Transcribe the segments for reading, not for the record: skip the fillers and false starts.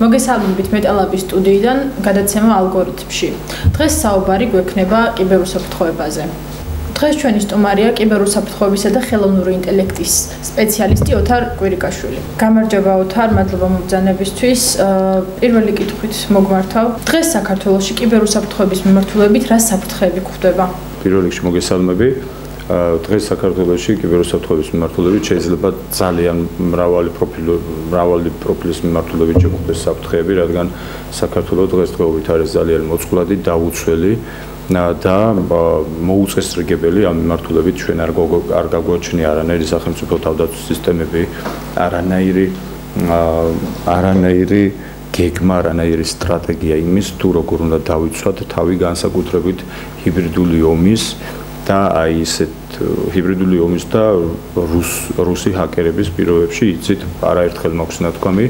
მოგესალმებით მეტალაბის სტუდიიდან გადაცემა ალგორითმში. დღეს საუბარი გვექნება კიბერუსაფრთხოებაზე. დღეს ჩვენი სტუმარია კიბერუსაფრთხოებისა და ხელოვნური ინტელექტის სპეციალისტი ოთარ კვირიკაშვილი. გამარჯობა ოთარ, მადლობა მობრძანებისთვის. პირველი კითხვით მოგმართავ. დღეს საქართველოში კიბერუსაფრთხოების მიმართულებით რა საფრთხეები გვხვდება? პირველ რიგში მოგესალმები. დღეს საქართველოში კიბერუსაფრთხოების მიმართულებით შეიძლება ძალიან მრავალი პროფილის მიმართულებით შეგვხვდეს საფრთხეები, რადგან საქართველო დღესდღეობით არის ძალიან მოწყვლადი, დაუცველი და მოუწესრიგებელი ამ მიმართულებით ჩვენ არ გაგვაჩნია არანაირი სახელმწიფო თავდაცვის სისტემები, არანაირი გეგმა, არანაირი სტრატეგია იმის, თუ როგორ უნდა დავიცვათ თავი განსაკუთრებით ჰიბრიდული ომის და აი ესეთ ჰიბრიდული ომის და რუსი ჰაკერების პირობებში იცით არაერთხელ მოხსნა თქვამი,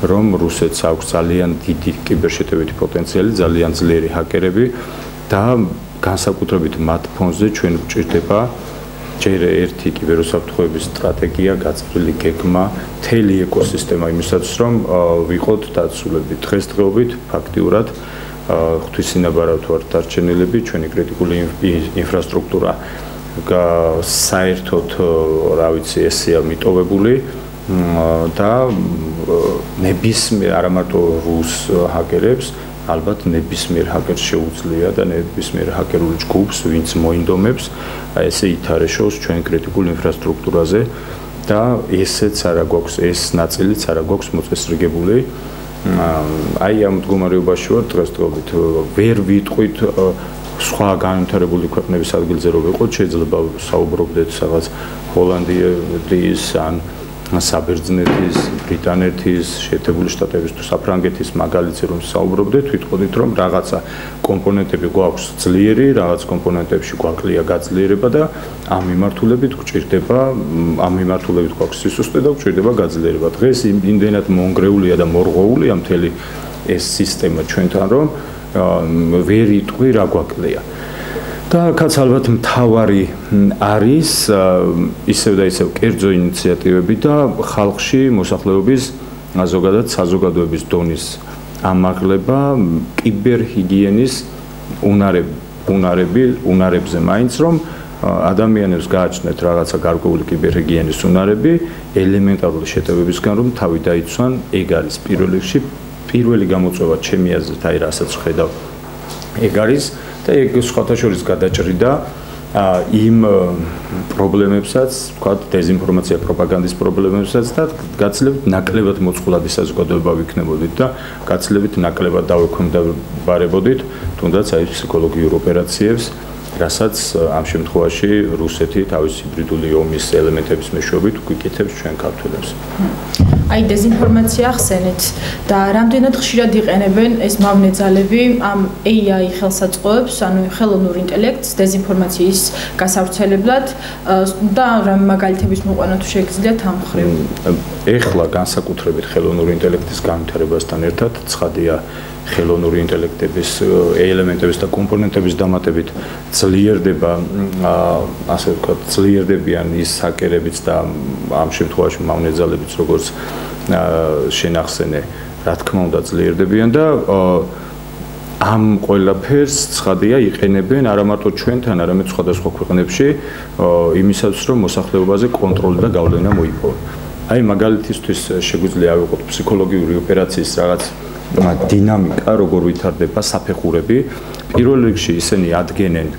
რომ რუსეთს აქვს ძალიან დიდი კიბერშეტევითი პოტენციალი, ძალიან ძლიერი ჰაკერები და განსაკუთრებით მათ ფონზე ჩვენ გვჭირდება ჯერ ერთი კიბერუსაფრთხოების სტრატეგია, გაწყრილი გეგმა, მთელი ეკოსისტემა იმისაც, რომ ვიყოთ დაცულები. დღესდღეობით ფაქტიურად ღვთისინაბარად ვართ დარჩენილები, ჩვენი კრიტიკული ინფრასტრუქტურა საერთოდ რა ვიცი ესეა მიტოვებული და ნებისმიერ არა მარტო რუს ჰაკერებს, ალბათ ნებისმიერ ჰაკერს შეუძლია და ნებისმიერ ჰაკერულ ჯგუფს, ვინც მოინდომებს, ესე ითარეშოს ჩვენ კრიტიკულ ინფრასტრუქტურაზე და ესეც არა გვაქვს, ეს ნაწილიც არა გვაქვს მოწესრიგებული. აი ამ მდგომარეობაში ვარ დღესდღეობით. ვერ ვიტყვით სხვა განვითარებული ქვეყნების ადგილზე რომ ვიყოთ, შეიძლება საუბრობდეთ რაღაც ჰოლანდიის ან საბერძნეთის, ბრიტანეთის, შეერთებული შტატების თუ საფრანგეთის მაგალითზე რომ საუბრობდეთ, ვიტყოდით რომ რაღაცა კომპონენტები გვაქვს ძლიერი, რაღაც კომპონენტებში გვაკლია გაძლიერება და ამ მიმართულებით გვაქვს სისუსტე და გვჭირდება გაძლიერება. დღეს იმდენად მონგრეულია და მორღვეულია მთელი ეს სისტემა ჩვენთან, რომ ვერ იტყვი რა გვაკლია. და კაც ალბათ მთავარი არის ისევ და ისევ კერძო ინიციატივები და ხალხში მოსახლეობის ზოგადად საზოგადოების დონის ამაღლება კიბერჰიგიენის უნარებზე მაინც რომ ადამიანებს გააჩნდეთ რაღაცა გარკვეული კიბერჰიგიენის უნარები ელემენტარული შეტევებისგან რომ თავი დაიცვან, ეგ არის პირველ რიგში პირველი გამოწვევა ჩემი აზრით, აი რასაც ვხედავ, ეგ არის და ეგ სხვათა შორის გადაჭრიდა იმ პრობლემებსაც, ვთქვათ, დეზინფორმაცია, პროპაგანდის პრობლემებსაც და გაცილებით ნაკლებად მოწყვლადი საზოგადოება ვიქნებოდით და გაცილებით ნაკლებად დავექვემდებარებოდით, თუნდაც აი ფსიქოლოგიურ ოპერაციებს, რასაც ამ შემთხვევაში რუსეთი თავის ჰიბრიდული ომის ელემენტების მეშვეობით გვიკეთებს ჩვენ ქართველებს. აი დეზინფორმაცია ახსენეთ და რამდენად ხშირად იყენებენ ეს მავნე ძალები ამ AI ხელსაწყოებს, ანუ ხელოვნურ ინტელექტს დეზინფორმაციის გასავრცელებლად და რა მაგალითების მოყვანა თუ შეგიძლიათ ამ მხრივ? ეხლა განსაკუთრებით ხელოვნური ინტელექტის განვითარებასთან ერთად ცხადია ხელოვნური ინტელექტების ელემენტების და კომპონენტების დამატებით ძლიერდება, ასე ვთქვათ, ძლიერდებიან ის ჰაკერებიც და ამ შემთხვევაში მავნე ძალებიც, როგორც შენახსენე, რა თქმა უნდა ძლიერდებიან და ამ ყველაფერს ცხადია იყენებენ არა მარტო ჩვენთან, არამედ სხვადასხვა ქვეყნებში იმისაც, რომ მოსახლეობაზე კონტროლი და გავლენა მოიპოვონ. აი მაგალითისთვის შეგვიძლია ავიღოთ ფსიქოლოგიური ოპერაციის რაღაც დინამიკა, როგორ ვითარდება საფეხურები. პირველ რიგში ისინი ადგენენ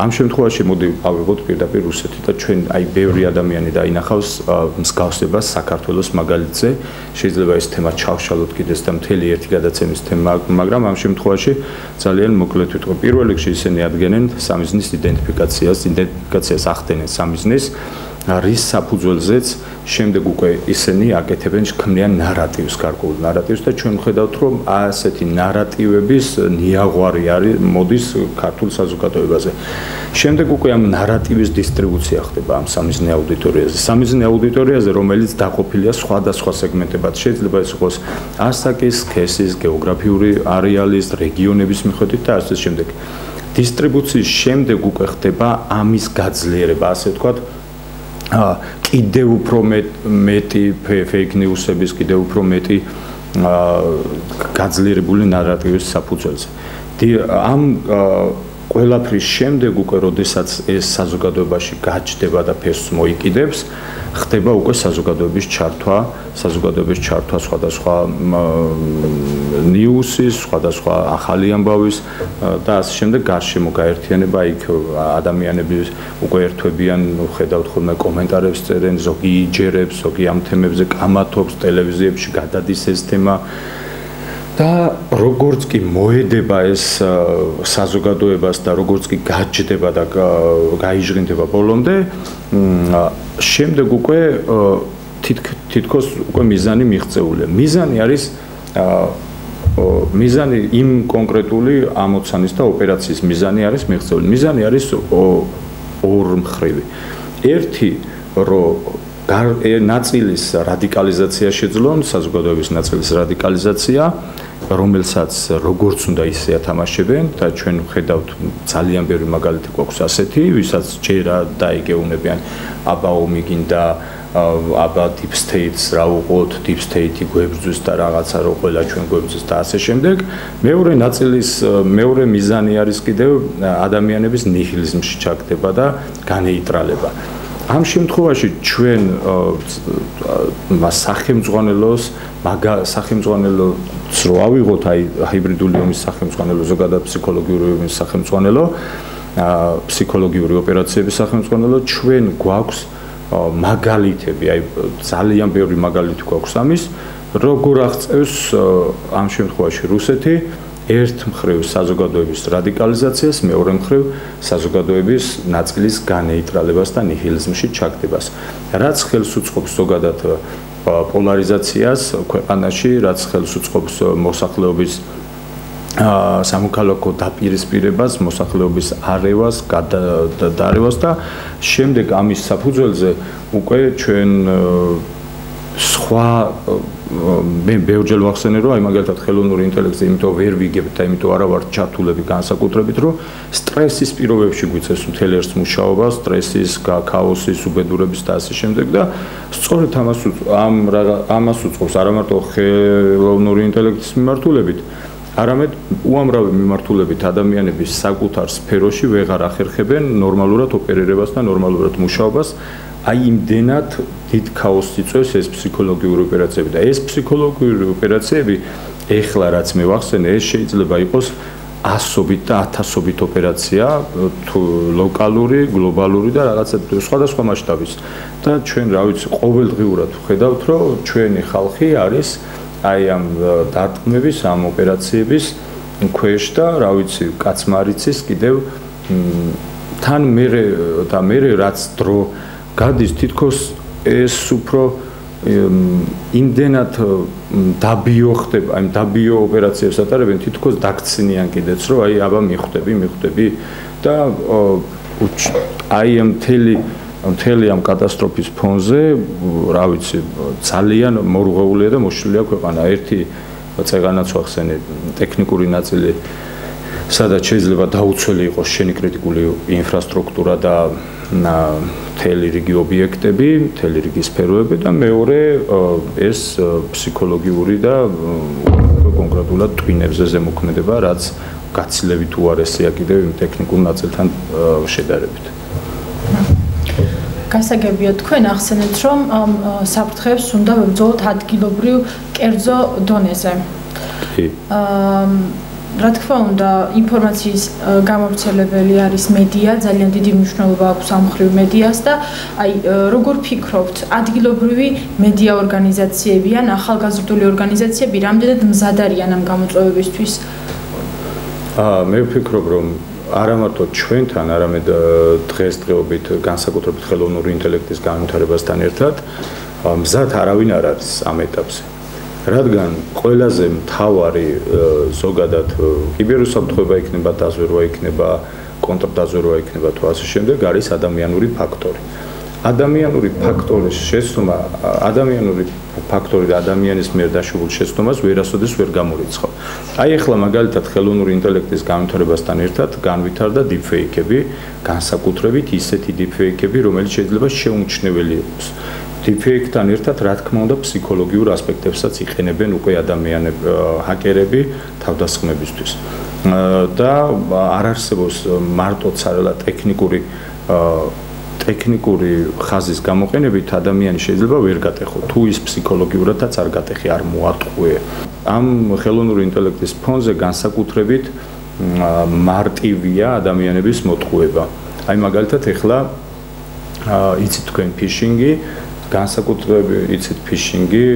ამ შემთხვევაში მოდი ავიღოთ პირდაპირ რუსეთი და ჩვენ აი ბევრი ადამიანი დაინახავს მსგავსებას საქართველოს მაგალითზე. შეიძლება ეს თემა ჩავშალოთ კიდეც და მთელი ერთი გადაცემის თემა, მაგრამ ამ შემთხვევაში ძალიან მოკლედ ვიტყვი. პირველ რიგში ისინი ადგენენ სამიზნის იდენტიფიკაციას ახდენენ სამიზნის რის საფუძველზეც შემდეგ უკვე ისინი აკეთებენ ქმნიან ნარატივს, გარკვეულ ნარატივს და ჩვენ ვხედავთ, რომ ასეთი ნარატივების ნიაღვარი არის მოდის ქართულ საზოგადოებაზე. შემდეგ უკვე ამ ნარატივის დისტრიბუცია ხდება ამ სამიზნე აუდიტორიაზე. სამიზნე აუდიტორიაზე, რომელიც დაყოფილია სხვადასხვა სეგმენტებად, შეიძლება ეს იყოს ასაკის, სქესის, გეოგრაფიული არეალის, რეგიონების მიხედვით და ასე შემდეგ. დისტრიბუციის შემდეგ უკვე ხდება ამის გაძლიერება, ასე ვთქვათ, კიდევ უფრო მეტი fake news-ების, კიდევ უფრო მეტი გაძლიერებული ნარატივის საფუძველზე. ამ ყველაფრის შემდეგ უკვე როდესაც ეს საზოგადოებაში გაჩნდება და ფერს მოიკიდებს, ხდება უკვე საზოგადოების ჩართვა სხვადასხვა ნიუსის, სხვადასხვა ახალი ამბავის და ასე შემდეგ გარშემო გაერთიანება, იქ ადამიანები უკვე ერთვებიან, ხედავთ ხოლმე კომენტარებს წერენ, ზოგი იჯერებს, ზოგი ამ თემებზე კამათობს, ტელევიზიებში გადადის ეს თემა. და როგორც კი მოედება ეს საზოგადოებას და როგორც კი გაჩნდება და გაიჟღინდება ბოლომდე, შემდეგ უკვე თითქოს უკვე მიზანი მიღწეულია. მიზანი იმ კონკრეტული ამოცანის და ოპერაციის მიზანი არის მიღწეული. მიზანი არის ორმხრივი. ერთი, რომ ნაწილის რადიკალიზაცია შეძლონ, საზოგადოების ნაწილის რადიკალიზაცია, რომელსაც როგორც უნდა ისე ათამაშებენ და ჩვენ ხედავთ ძალიან ბევრი მაგალითი გვაქვს ასეთი, ვისაც ჯერა დაიგეუნებიან აბა ომიგინდა აბა deep states რა უყოთ, deep state-ი გვებრძვის და რაღაცა რო ყველა ჩვენ გვებრძვის და ასე შემდეგ. მეორე მიზანი არის კიდევ ადამიანების ნიჰილიზმში ჩაგდება და განეიტრალება. ამ შემთხვევაში ჩვენ სახელმძღვანელოს რო ავიღოთ აი ჰიბრიდული ომის სახელმძღვანელო, ზოგადად ფსიქოლოგიური ომის სახელმძღვანელო, ფსიქოლოგიური ოპერაციების სახელმძღვანელო, ჩვენ გვაქვს მაგალითები, აი ძალიან ბევრი მაგალითი გვაქვს ამის, როგორ აღწევს ამ შემთხვევაში რუსეთი ერთ მხრივ საზოგადოების რადიკალიზაციას, მეორე მხრივ საზოგადოების ნაწილის განეიტრალებას და ნიჰილიზმში ჩაგდებას. რაც ხელს უწყობს ზოგადად პოლარიზაციას ქვეყანაში, რაც ხელს უწყობს მოსახლეობის სამოქალაქო დაპირისპირებას, მოსახლეობის არევას, გადადარევას და შემდეგ ამის საფუძველზე უკვე ჩვენ სხვა მე ბევრჯერ ვახსენე რომ აი მაგალითად ხელოვნური ინტელექტი იმიტომ ვერ ვიგებთ და იმიტომ არა ვარ ჩართულები განსაკუთრებით რომ სტრესის პირობებში გვიწევს მთელი ერთ მუშაობა, სტრესის, ქაოსის, უბედურების და ასე შემდეგ და სწორედ ამას უწყობს არა მარტო ხელოვნური ინტელექტის მიმართულებით, არამედ უამრავი მიმართულებით ადამიანების საკუთარ სფეროში ვეღარ ახერხებენ ნორმალურად ოპერირებას და ნორმალურად მუშაობას. აი იმდენად დიდ ქაოსს იწვევს ეს ფსიქოლოგიური ოპერაციები და ეს ფსიქოლოგიური ოპერაციები ეხლა რაც მე ვახსენე, ეს შეიძლება იყოს ასობით და ათასობით ოპერაცია, ლოკალური, გლობალური და რაღაცა სხვადასხვა მასშტაბის. და ჩვენ რა ვიცი, ყოველდღიურად ვხედავთ, რომ ჩვენი ხალხი არის აი ამ დარტყმების, ამ ოპერაციების ქვეშ და რა ვიცი, კაცმარიცის კიდევ თან მე რაც დრო გადის თითქოს ეს უფრო იმდენად დაბიო ხდება, აი დაბიო ოპერაციებს ატარებენ, თითქოს დაგცინიან კიდეც, რომ აი აბა მიხვდები და აი მთელი ამ კატასტროფის ფონზე, რა ვიცი, ძალიან მორღვეულია და მოშლილია ქვეყანა. ერთი წეგანაც ვახსენე, ტექნიკური ნაწილი, სადაც შეიძლება დაუცველი იყოს შენი კრიტიკული ინფრასტრუქტურა და მთელი რიგი ობიექტები, მთელი რიგი სფეროები და მეორე ეს ფსიქოლოგიური და კონკრეტულად ტვინებზე ზემოქმედება, რაც გაცილებით უარესია კიდევ იმ ტექნიკურ ნაწილთან შედარებით. გასაგებია თქვენ ახსენეთ, რომ საფრთხეებს უნდა ვებრძოლოთ ადგილობრივ კერძო დონეზე. რა თქმა უნდა, ინფორმაციის გამავრცელებელი არის მედია, ძალიან დიდი მნიშვნელობა აქვს ამ მხრივ მედიას და აი როგორ ფიქრობთ, ადგილობრივი მედია ორგანიზაციები ან ახალგაზრდული ორგანიზაციები რამდენად მზად არიან ამ გამოწვევებისთვის? მე ვფიქრობ, რომ არა მარტო ჩვენთან, არამედ დღესდღეობით განსაკუთრებით ხელოვნური ინტელექტის განვითარებასთან ერთად მზად არავინ არ არის ამ ეტაპზე. რადგან ყველაზე მთავარი ზოგადად კიბერუსაფრთხოება იქნება, დაზვერვა იქნება, კონტრდაზვერვა იქნება თუ ასე შემდეგ არის ადამიანური ფაქტორი. ადამიანური ფაქტორის შეცდომა, ადამიანური ფაქტორი და ადამიანის მიერ დაშვებულ შეცდომას ვერასოდეს ვერ გამორიცხავ. აი ახლა მაგალითად ხელოვნური ინტელექტის განვითარებასთან ერთად განვითარდა deepfake-ები, განსაკუთრებით ისეთი deepfake-ები, რომელიც შეიძლება შეუმჩნეველი იყოს. deepfake-თან ერთად რა თქმა უნდა ფსიქოლოგიურ ასპექტებსაც იყენებენ უკვე ადამიანები, ჰაკერები თავდასხმებისთვის. და არ არსებობს მარტოც არა ტექნიკური ხაზის გამოყენებით ადამიანი შეიძლება ვერ გატეხო თუ ის ფსიქოლოგიურადაც არ გატეხი არ მოატყვე ამ ხელოვნური ინტელექტის ფონზე განსაკუთრებით მარტივია ადამიანების მოტყუება აი მაგალითად ეხლა იცით თქვენ ფიშინგი განსაკუთრებით იცით ფიშინგი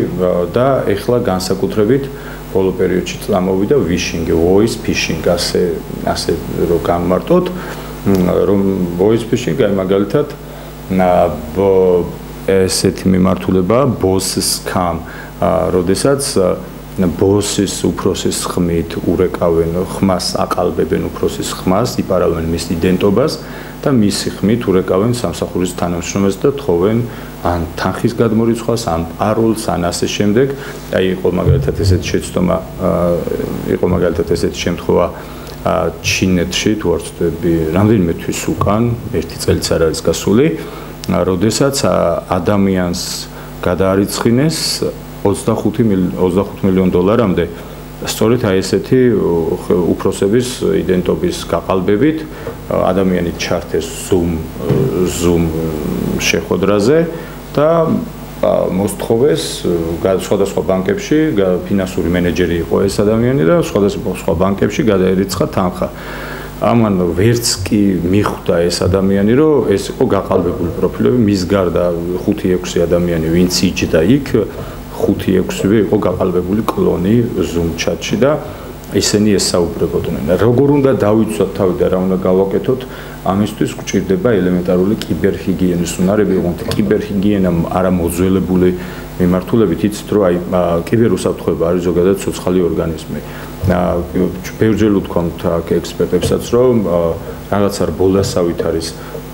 და ეხლა განსაკუთრებით ბოლო პერიოდში წამოვიდა ვიშინგი voice phishing ასე რომ განმარტოთ რომ voice phishing აი მაგალითად ესეთი მიმართულება boss scam როდესაც ბოსის უფროსის ხმით ურეკავენ ხმას აყალბებენ უფროსის ხმას იპარავენ მის იდენტობას და მისი ხმით ურეკავენ სამსახურის თანამშრომელს და თხოვენ ან თანხის გადმორიცხვას ან პაროლს ან ასე შემდეგ აი იყო მაგალითად ესეთი შეცდომა იყო მაგალითად ესეთი შემთხვევა ჩინეთში თუ არ ვცდები რამდენიმე თვის უკან ერთი წელიც არ არის გასული როდესაც ადამიანს გადაარიცხინეს $25 მილიონ სწორედ აი ესეთი უფროსების იდენტობის გაყალბებით ადამიანი ჩართეს Zoom შეხვედრაზე და მოსთხოვეს სხვადასხვა ბანკებში ფინანსური მენეჯერი იყო ეს ადამიანი და სხვადასხვა ბანკებში გადაერიცხა თანხა ამან ვერც კი მიხვდა ეს ადამიანი რომ ეს იყო გაყალბებული პროფილები მის გარდა 5-6 ადამიანი ვინც იჯდა იქ 5-6-ვე იყო გაყალბებული კლონი Zoom chat-ში და ისინი ესაუბრებოდნენ. როგორ უნდა დავიცვათ თავი და რა უნდა გავაკეთოთ? ამისთვის გვჭირდება ელემენტარული კიბერჰიგიენის უნარები, ოღონდ კიბერჰიგიენა არა მოძველებული მიმართულებით იცით რომ აი კიბერუსაფრთხოება არის ზოგადად ცოცხალი ორგანიზმი. ბევრჯერ ვთქვამთ აქ ექსპერტებსაც რომ რაღაცა ბოლასავით არის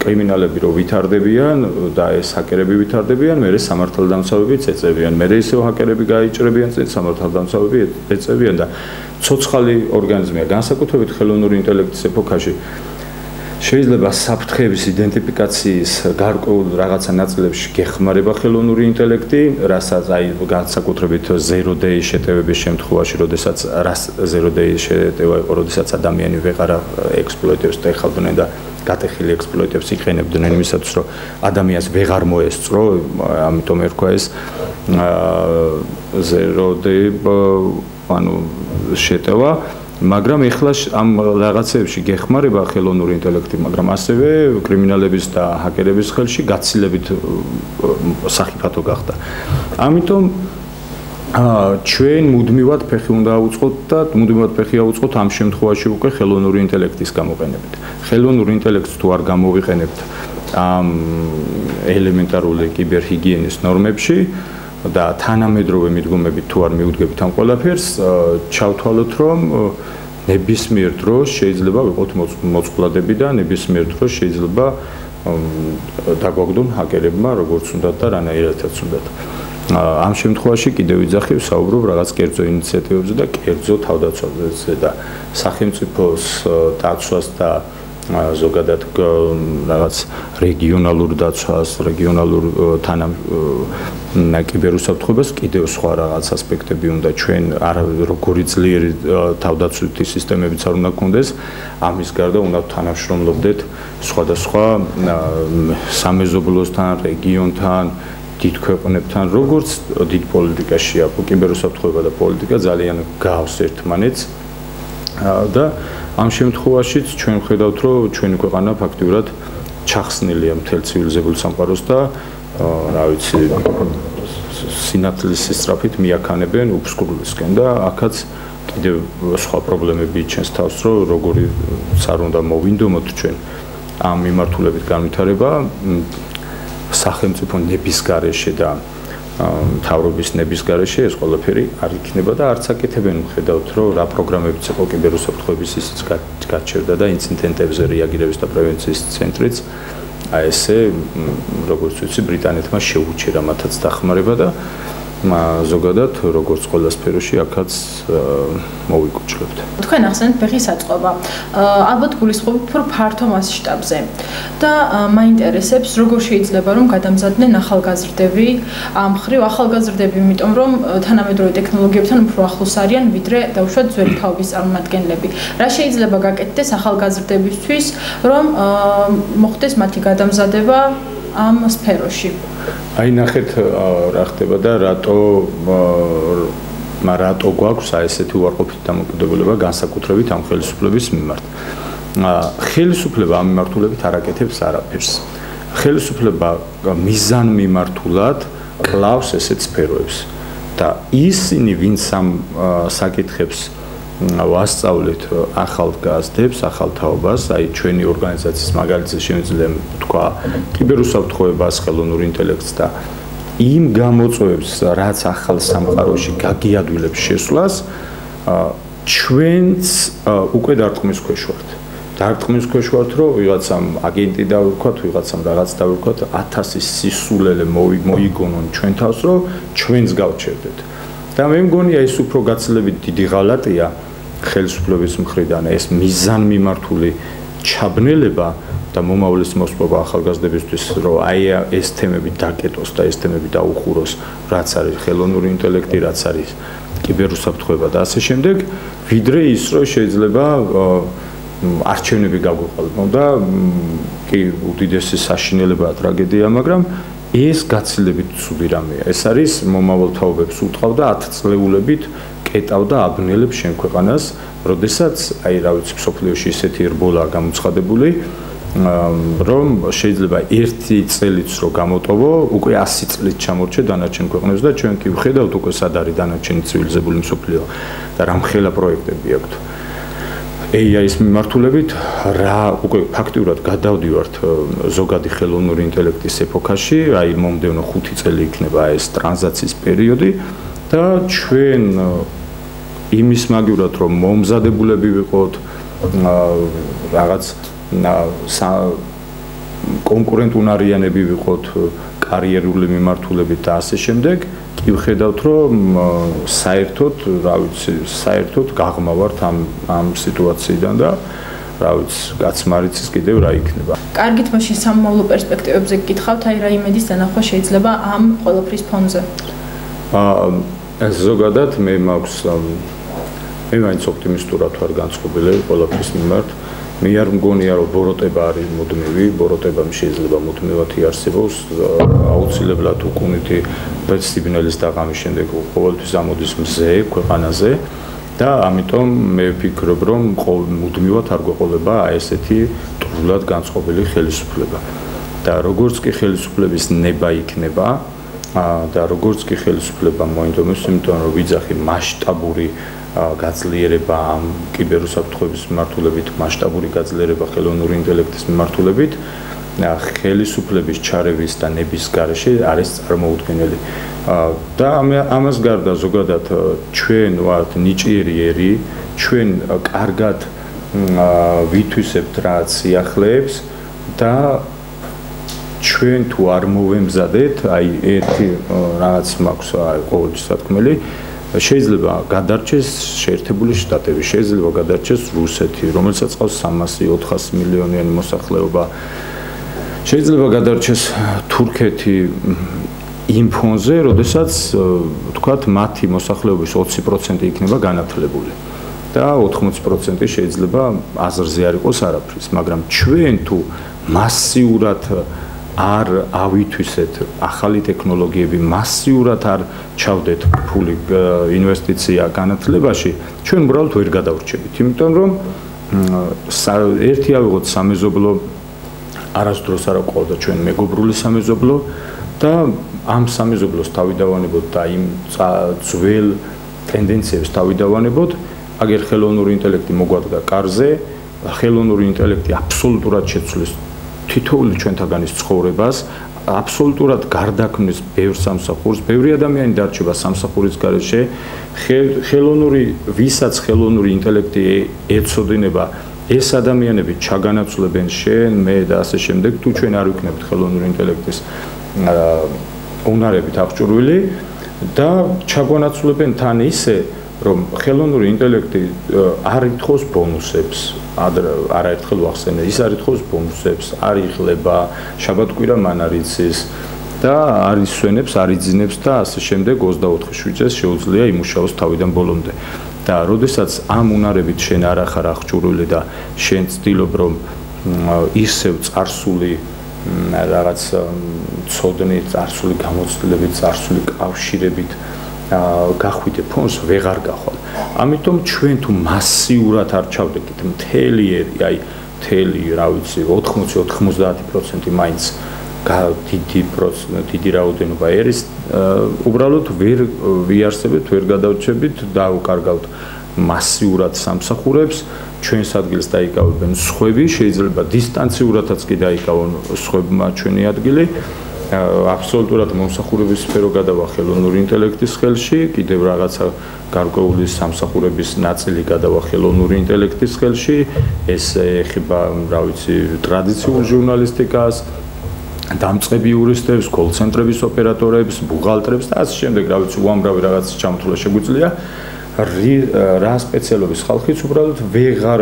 კრიმინალები რო ვითარდებიან და ეს ჰაკერები ვითარდებიან, მერე სამართალდამცავებიც ეწევიან, მერე ისევ ჰაკერები გაიჭრებიან წინ სამართალდამცავები ეწევიან და ცოცხალი ორგანიზმია, განსაკუთრებით ხელოვნური ინტელექტის ეპოქაში შეიძლება საფრთხეების იდენტიფიკაციის გარკვეულ რაღაცა ნაწილებში გეხმარება ხელოვნური ინტელექტი, რასაც აი განსაკუთრებით 0-day შეტევების შემთხვევაში, როდესაც zero-day შეტევა იყო, როდესაც ადამიანი ვეღარა ექსპლოიტებს და ეხავდნენ და გატეხილი ექსპლოიტებს იყენებდნენ იმისათვის, რომ ადამიანს ვეღარ მოესწრო, ამიტომ ერქვა ეს zero-day ანუ შეტევა მაგრამ ეხლა ამ რაღაცებში გეხმარება ხელოვნური ინტელექტი, მაგრამ ასევე კრიმინალების და ჰაკერების ხელში გაცილებით სახიფათო გახდა. ამიტომ ჩვენ მუდმივად ფეხი უნდა ავუწყოთ და მუდმივად ფეხი ავუწყოთ ამ შემთხვევაში უკვე ხელოვნური ინტელექტის გამოყენებით. ხელოვნურ ინტელექტს თუ არ გამოვიყენებთ ამ ელემენტარული კიბერჰიგიენის ნორმებში და თანამედროვე მიდგომებით თუ არ მიუდგებით ამ ყველაფერს, ჩავთვალოთ რომ ნებისმიერ დროს შეიძლება ვიყოთ მოწყვლადები და ნებისმიერ დროს შეიძლება დაგვაგდონ ჰაკერებმა როგორც უნდათ და რანაირადაც უნდათ. ამ შემთხვევაში კიდევ ვიძახი ვსაუბრობ რაღაც კერძო ინიციატივებზე და კერძო თავდაცვაზე და სახელმწიფოს დაცვას და ზოგადად რაღაც რეგიონალურ დაცვას, რეგიონალურ კიბერუსაფრთხოებას კიდევ სხვა რაღაც ასპექტები უნდა ჩვენ როგორი ძლიერი თავდაცვითი სისტემებიც არ უნდა გქონდეს, ამის გარდა უნდა თანამშრომლობდეთ სხვადასხვა სამეზობლოსთან, რეგიონთან, დიდ ქვეყნებთან, როგორც დიდ პოლიტიკაშია, კიბერუსაფრთხოება და პოლიტიკა ძალიან გავს ერთმანეთს და ამ შემთხვევაშიც ჩვენ ვხედავთ, რომ ჩვენი ქვეყანა ფაქტიურად ჩახსნილია მთელ ცივილიზებულ სამყაროს და რა ვიცი, სინათლის სისწრაფით მიაქანებენ უფსკრულისკენ და აქაც კიდევ სხვა პრობლემები იჩენს თავს, რომ როგორიც არ უნდა მოვინდომოთ ჩვენ ამ მიმართულებით განვითარება სახელმწიფო ნების გარეშე და მთავრობის ნების გარეშე ეს ყველაფერი არ იქნება და არც აკეთებენ ხედავთ რომ რა პროგრამებიც იყო კიბერუსაფრთხოების ისიც გაჩერდა და ინციდენტებზე რეაგირების და პრევენციის ცენტრიც აი ესე როგორც ვიცი ბრიტანეთმა შეუჩერა მათაც დახმარება და ზოგადად როგორც ყველა სფეროში აქაც მოვიკუჩლებთ. თქვენ ახსენეთ ფეხის აწყობა. ალბათ გულისხმობთ უფრო ფართო მასშტაბზე და მაინტერესებს როგორ შეიძლება რომ გადამზადდნენ ახალგაზრდები ამ ხრივ ახალგაზრდები, იმიტომ რომ თანამედროვე ტექნოლოგიებთან უფრო ახლოს არიან ვიდრე დაუშვათ ძველი თაობის წარმომადგენლები. რა შეიძლება გაკეთდეს ახალგაზრდებისთვის, რომ მოხდეს მათი გადამზადება ამ სფეროში? აი ნახეთ რა ხდება და რატო გვაქვს ესეთი უარყოფითი დამოკიდებულება განსაკუთრებით ამ ხელისუფლების მიმართ. ხელისუფლება ამ მიმართულებით არ აკეთებს არაფერს. ხელისუფლება მიზანმიმართულად კლავს ესეთ სფეროებს და ისინი ვინც ამ საკითხებს ვასწავლეთ ახალგაზრდებს, ახალთაობას, აი ჩვენი ორგანიზაციის მაგალითზე შემიძლია თქვა კიბერუსაფრთხოებას, ხელოვნურ ინტელექტს და იმ გამოწვევებს, რაც ახალ სამყაროში გაგიადვილებს შესვლას, ჩვენც უკვე დარტყმის ქვეშ ვართ. დარტყმის ქვეშ ვართ, რომ ვიღაცამ აგენტი დავირქვათ, ვიღაცამ რაღაც დავირქვათ, 1000 სისულელე მოიგონონ ჩვენ თავს, რომ ჩვენც გავჩერდეთ. და მე მგონია ეს უფრო გაცილებით დიდი ღალატია ხელისუფლების მხრიდან, ეს მიზანმიმართული ჩაბნელება და მომავლის მოსპობა ახალგაზრდებისთვის, რომ აი ეს თემები დაკეტოს და ეს თემები დაუხუროს, რაც არის ხელოვნური ინტელექტი, რაც არის კიბერუსაფრთხოება და ასე შემდეგ, ვიდრე ის, რომ შეიძლება არჩევნები გაგვეყალბონ და კი უდიდესი საშინელებაა ტრაგედია, მაგრამ ეს გაცილებით ცუდი რამეა. ეს არის მომავალ თაობებს უტყავდა 10 წლეულებით კეტავდა აბნელებს შენ ქვეყანას, როდესაც აი რა ვიცი სოფლიოში ისეთი რბოლაა გამოცხადებული, რომ შეიძლება 1 წელიც რო გამოტოვო, უკვე 100 წლით ჩამორჩე დანარჩენ ქვეყნებს და ჩვენ კი ვხედავთ უკვე სად არის დანარჩენი ცივილიზებული მსოფლიო და რამხელა პროექტები აქვთ. AI-ის მიმართულებით რა უკვე ფაქტიურად გადავდივართ ზოგადი ხელოვნური ინტელექტის ეპოქაში, აი მომდევნო 5 წელი იქნება ეს ტრანზიციის პერიოდი და ჩვენ იმის მაგივრად რომ მომზადებულები ვიყოთ რაღაც კონკურენტუნარიანები ვიყოთ კარიერული მიმართულებით და ასე შემდეგ, კი ვხედავთ რომ საერთოდ, რა ვიცი, საერთოდ გაღმავართ ამ სიტუაციიდან და რა ვიცი, გაცმარიცის კიდევ რა იქნება. კარგით, მაშინ სამომავლო პერსპექტივებზე გკითხავთ, აი რა იმედის დანახვა შეიძლება ამ ყველაფრის ფონზე? ზოგადად მე მაინც ოპტიმისტურად ვარ განწყობილი ყველაფრის მიმართ. მე არ მგონია რომ ბოროტება არის მუდმივი, ბოროტებამ შეიძლება მუდმივად იარსებოს, აუცილებლად უკუნითი ბედსიბნელის დაღამის შემდეგ ყოველთვის ამოდის მზე ქვეყანაზე და ამიტომ მე ვფიქრობ რომ მუდმივად არ გვეყოლება ესეთი ტყუილად განწყობილი ხელისუფლება. და როგორც კი ხელისუფლების ნება იქნება და როგორც კი ხელისუფლება მოინდომებს, იმიტომ რომ ვიძახი მასშტაბური გაძლიერება ამ კიბერუსაფრთხოების მიმართულებით, მასშტაბური გაძლიერება ხელოვნური ინტელექტის მიმართულებით, ხელისუფლების ჩარევის და ნების გარეშე არის წარმოუდგენელი. და ამას გარდა ზოგადად ჩვენ ვართ ნიჭიერი, ჩვენ კარგად ვითვისებთ რა სიახლეებს და ჩვენ თუ არ მოვემზადეთ, აი ერთი რაღაც მაქვს ყოველთვის სათქმელი, შეიძლება გადარჩეს შეერთებული შტატები, შეიძლება გადარჩეს რუსეთი, რომელსაც ყავს 300-400 მილიონიანი მოსახლეობა. შეიძლება გადარჩეს თურქეთი იმ ფონზე, როდესაც ვთქვათ, მათი მოსახლეობის 20% იქნება განათლებული და 80% შეიძლება აზრზე არ იყოს არაფრის, მაგრამ ჩვენ თუ მასიურად არ ავითვისეთ ახალი ტექნოლოგიები, მასიურად არ ჩავდეთ ფული ინვესტიცია განათლებაში, ჩვენ უბრალოდ ვერ გადავრჩებით, იმიტომ რომ ერთი ავიღოთ სამეზობლო, არასდროს არ აყავდა ჩვენ მეგობრული სამეზობლო და ამ სამეზობლოს თავი დავანებოთ და იმ ძველ ტენდენციებს თავი დავანებოთ, აგერ ხელოვნური ინტელექტი მოგვადგა კარზე, ხელოვნური ინტელექტი აბსოლუტურად შეცვლის თითოეული ჩვენთაგანის ცხოვრებას, აბსოლუტურად გარდაქმნის ბევრ სამსახურს, ბევრი ადამიანი დარჩება სამსახურის გარეშე, ვისაც ხელოვნური ინტელექტი ეცოდინება, ეს ადამიანები ჩაგანაცვლებენ შენ, მე და ასე შემდეგ, თუ ჩვენ არ ვიქნებთ ხელოვნური ინტელექტის უნარებით აღჭურვილი, და ჩაგვანაცვლებენ თან ისე რომ ხელოვნური ინტელექტი არ ითხოვს ბონუსებს, არაერთხელ ვახსენე, ის არ ითხოვს ბონუსებს, არ იღლება, შაბათ-კვირა მან არ იცის და არ ისვენებს, არ იძინებს და ასე შემდეგ 24 შვიძეს შეუძლია იმუშაოს თავიდან ბოლომდე. და როდესაც ამ უნარებით შენ არ ახარ აღჭურვილი და შენ ცდილობ რომ ისევ წარსული რაღაც ცოდნით, წარსული გამოცდილებით, წარსული კავშირებით გახვიდე ფონს ვეღარ გახვალ. ამიტომ ჩვენ თუ მასიურად არ ჩავდეკით მთელი აი მთელი რა ვიცი 80-90% მაინც დიდი რაოდენობა ერის უბრალოდ ვერ ვიარსებთ, ვერ გადავრჩებით და უკარგავთ მასიურად სამსახურებს, ჩვენს ადგილს დაიკავებენ სხვები, შეიძლება დისტანციურადაც კი დაიკავონ სხვებმა ჩვენი ადგილი. აბსოლუტურად მომსახურების სფერო გადავა ხელოვნური ინტელექტის ხელში, კიდევ რაღაცა გარკვეული სამსახურების ნაწილი გადავა ხელოვნური ინტელექტის ხელში, ეს ეხება, რა ვიცი, ტრადიციულ ჟურნალისტიკას, დამწყები იურისტებს, კოლ-ცენტრების ოპერატორებს, ბუღალტრებს და ასე შემდეგ, რა ვიცი, უამრავი რაღაც ჩამოთვლა შეგვიძლია. რა სპეციალობის ხალხიც უბრალოდ ვეღარ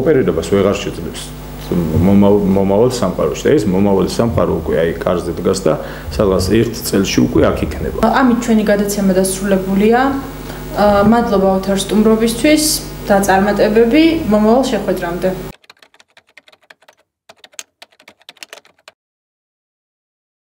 ოპერირებას ვეღარ შეძლებს მომავალ სამყაროში. ეს მომავალი სამყარო უკვე აი კარზე დგას და სადღაც ერთ წელში უკვე აქ იქნება. ამით ჩვენი გადაცემა დასრულებულია. მადლობა ოთარ სტუმრობისთვის და წარმატებები მომავალ შეხვედრამდე.